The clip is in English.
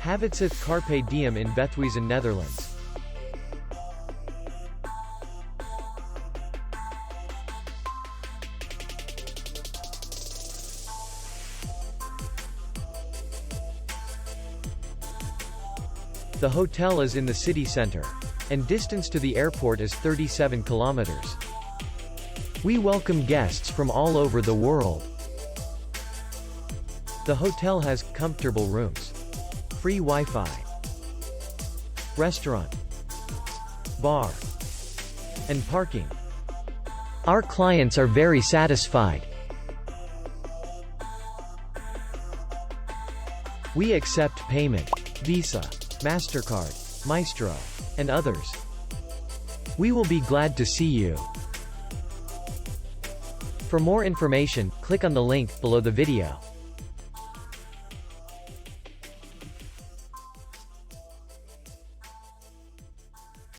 Havezathe Carpe Diem in Vethuizen, Netherlands. The hotel is in the city center, and distance to the airport is 37 kilometers. We welcome guests from all over the world. The hotel has comfortable rooms, free Wi-Fi, restaurant, bar, and parking. Our clients are very satisfied. We accept payment, Visa, MasterCard, Maestro, and others. We will be glad to see you. For more information, click on the link below the video.